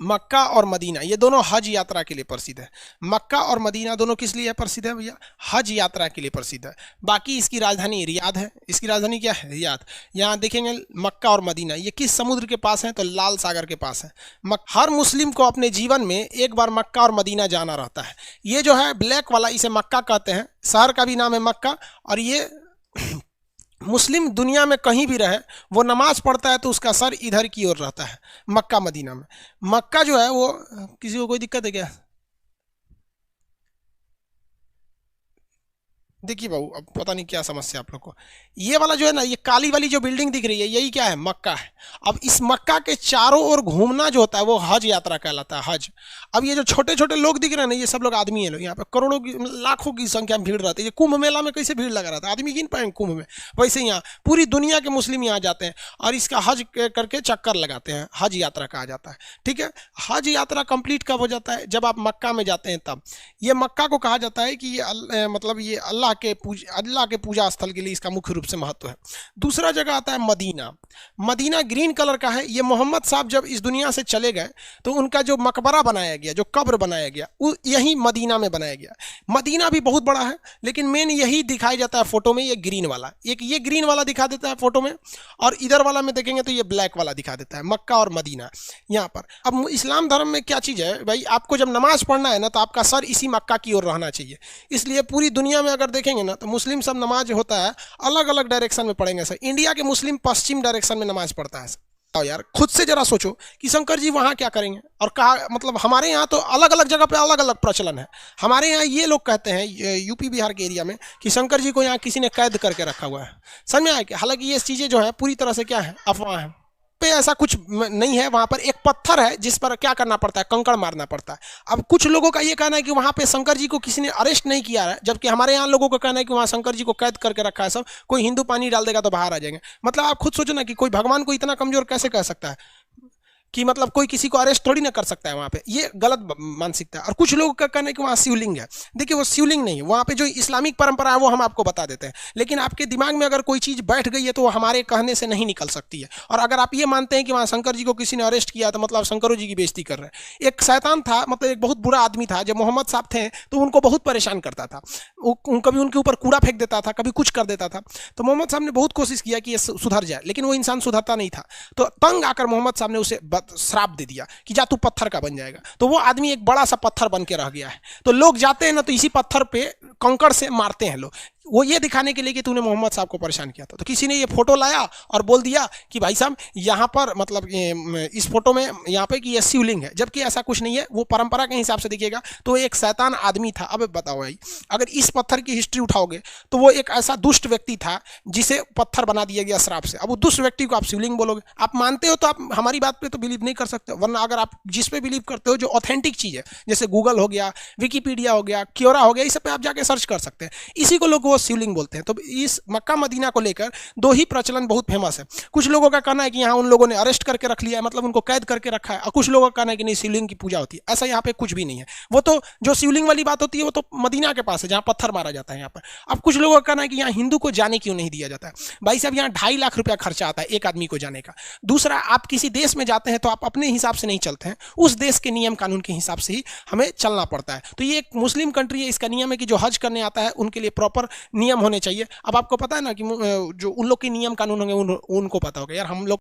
मक्का और मदीना ये दोनों हज यात्रा के लिए प्रसिद्ध है। मक्का और मदीना दोनों किस लिए प्रसिद्ध है भैया? हज यात्रा के लिए प्रसिद्ध है। बाकी इसकी राजधानी रियाद है। इसकी राजधानी क्या है? रियाद। यहाँ देखेंगे मक्का और मदीना ये किस समुद्र के पास है? तो लाल सागर के पास है। हर मुस्लिम को अपने जीवन में एक बार मक्का और मदीना जाना रहता है। ये जो है ब्लैक वाला इसे मक्का कहते हैं, शहर का भी नाम है मक्का। और ये मुस्लिम दुनिया में कहीं भी रहे वो नमाज पढ़ता है तो उसका सर इधर की ओर रहता है मक्का मदीना में। मक्का जो है वो, किसी को कोई दिक्कत है क्या? देखिए बाबू, अब पता नहीं क्या समस्या आप लोग को। ये वाला जो है ना, ये काली वाली जो बिल्डिंग दिख रही है यही क्या है? मक्का है। अब इस मक्का के चारों ओर घूमना जो होता है वो हज यात्रा कहलाता है, हज। अब ये जो छोटे छोटे लोग दिख रहे हैं ना, ये सब लोग आदमी है। लोग यहाँ पे करोड़ों की लाखों की संख्या में भीड़ रहती है। ये कुंभ मेला में कैसे भीड़ लगा रहता है, आदमी गिन पाएंगे कुंभ में, वैसे यहाँ पूरी दुनिया के मुस्लिम यहाँ जाते हैं और इसका हज करके चक्कर लगाते हैं। हज यात्रा कहा जाता है, ठीक है। हज यात्रा कंप्लीट कब हो जाता है? जब आप मक्का में जाते हैं तब। ये मक्का को कहा जाता है कि ये मतलब ये अल्लाह के पूजा स्थल के लिए इसका मुख्य रूप से महत्व है। दूसरा जगह आता है मदीना। मदीना ग्रीन कलर का है। ये मोहम्मद साहब जब इस दुनिया से चले गए तो उनका जो मकबरा बनाया गया, जो कब्र बनाया गया, वो यही मदीना में बनाया गया। मदीना भी बहुत बड़ा है, लेकिन मेन यही दिखाया जाता है फोटो में, ये ग्रीन वाला। एक ये ग्रीन वाला दिखा देता है फोटो में, और इधर वाला में देखेंगे तो ये ब्लैक वाला दिखा देता है, मक्का और मदीना यहाँ पर। अब इस्लाम धर्म में क्या चीज़ है भाई, आपको जब नमाज पढ़ना है ना तो आपका सर इसी मक्का की ओर रहना चाहिए। इसलिए पूरी दुनिया में अगर देखेंगे ना तो मुस्लिम सब नमाज होता है अलग अलग डायरेक्शन में पढ़ेंगे सर। इंडिया के मुस्लिम पश्चिम डायरेक्शन में नमाज पढ़ता है सर। तो यार खुद से जरा सोचो कि शंकर जी वहाँ क्या करेंगे, और कहा मतलब हमारे यहाँ तो अलग अलग जगह पे अलग अलग प्रचलन है। हमारे यहाँ ये लोग कहते हैं यूपी बिहार के एरिया में कि शंकर जी को यहाँ किसी ने कैद करके रखा हुआ है। समझ में आया कि हालांकि ये चीज़ें जो है पूरी तरह से क्या है, अफवाह है। पे ऐसा कुछ नहीं है। वहां पर एक पत्थर है जिस पर क्या करना पड़ता है, कंकड़ मारना पड़ता है। अब कुछ लोगों का ये कहना है कि वहां पे शंकर जी को किसी ने अरेस्ट नहीं किया है, जबकि हमारे यहाँ लोगों का कहना है कि वहां शंकर जी को कैद करके रखा है। सब कोई हिंदू पानी डाल देगा तो बाहर आ जाएंगे। मतलब आप खुद सोचो ना कि कोई भगवान को इतना कमजोर कैसे कह सकता है कि मतलब कोई किसी को अरेस्ट थोड़ी ना कर सकता है वहाँ पे। ये गलत मानसिकता है। और कुछ लोगों का कहना है कि वहाँ शिवलिंग है। देखिए वो शिवलिंग नहीं है, वहाँ पे जो इस्लामिक परंपरा है वो हम आपको बता देते हैं। लेकिन आपके दिमाग में अगर कोई चीज़ बैठ गई है तो वो हमारे कहने से नहीं निकल सकती है। और अगर आप ये मानते हैं कि वहाँ शंकर जी को किसी ने अरेस्ट किया तो मतलब शंकरों जी की बेइज्जती कर रहे हैं। एक शैतान था, मतलब एक बहुत बुरा आदमी था, जब मोहम्मद साहब थे तो उनको बहुत परेशान करता था। कभी उनके ऊपर कूड़ा फेंक देता था, कभी कुछ कर देता था। तो मोहम्मद साहब ने बहुत कोशिश किया कि ये सुधर जाए, लेकिन वो इंसान सुधरता नहीं था। तो तंग आकर मोहम्मद साहब ने उसे श्राप दे दिया कि जा तू पत्थर का बन जाएगा। तो वो आदमी एक बड़ा सा पत्थर बन के रह गया है। तो लोग जाते हैं ना तो इसी पत्थर पे कंकड़ से मारते हैं लोग, वो ये दिखाने के लिए कि तूने मोहम्मद साहब को परेशान किया था। तो किसी ने ये फोटो लाया और बोल दिया कि भाई साहब यहाँ पर मतलब इस फोटो में यहाँ पे कि ये शिवलिंग है, जबकि ऐसा कुछ नहीं है। वो परंपरा के हिसाब से देखिएगा तो एक शैतान आदमी था। अब बताओ भाई, अगर इस पत्थर की हिस्ट्री उठाओगे तो वो एक ऐसा दुष्ट व्यक्ति था जिसे पत्थर बना दिया गया श्राप से। अब वो दुष्ट व्यक्ति को आप शिवलिंग बोलोगे, आप मानते हो तो आप हमारी बात पे तो बिलीव नहीं कर सकते। वरना अगर आप जिस पे बिलीव करते हो जो ऑथेंटिक चीज़ है, जैसे गूगल हो गया, विकीपीडिया हो गया, क्योरा हो गया, इस सब पे आप जाके सर्च कर सकते हैं। इसी को लोग वो शिवलिंग बोलते हैं। तो इस मक्का मदीना को लेकर दो ही प्रचलन बहुत फेमस है। कुछ लोगों का कहना है कि यहाँ उन लोगों ने अरेस्ट करके रख लिया है, मतलब उनको कैद करके रखा है, और कुछ लोगों का कहना है कि नहीं शिवलिंग की पूजा होती है। ऐसा यहाँ पे कुछ भी नहीं है। वो तो जो शिवलिंग वाली बात होती है वो तो मदीना के पास है जहाँ पत्थर मारा जाता है यहाँ पर। अब कुछ लोगों का कहना है कि यहाँ हिंदू को जाने क्यों नहीं दिया जाता है। भाई साहब यहाँ 2.5 लाख रुपया खर्चा आता है एक आदमी को जाने का। दूसरा, आप किसी देश में जाते हैं तो आप अपने हिसाब से नहीं चलते हैं, उस देश के नियम कानून के हिसाब से ही हमें चलना पड़ता है। तो ये एक मुस्लिम कंट्री है, इसका नियम है कि जो हज करने आता है उनके लिए प्रॉपर नियम होने चाहिए। अब आपको पता है ना कि जो उन लोग के नियम कानून होंगे उनको पता होगा। यार हम लोग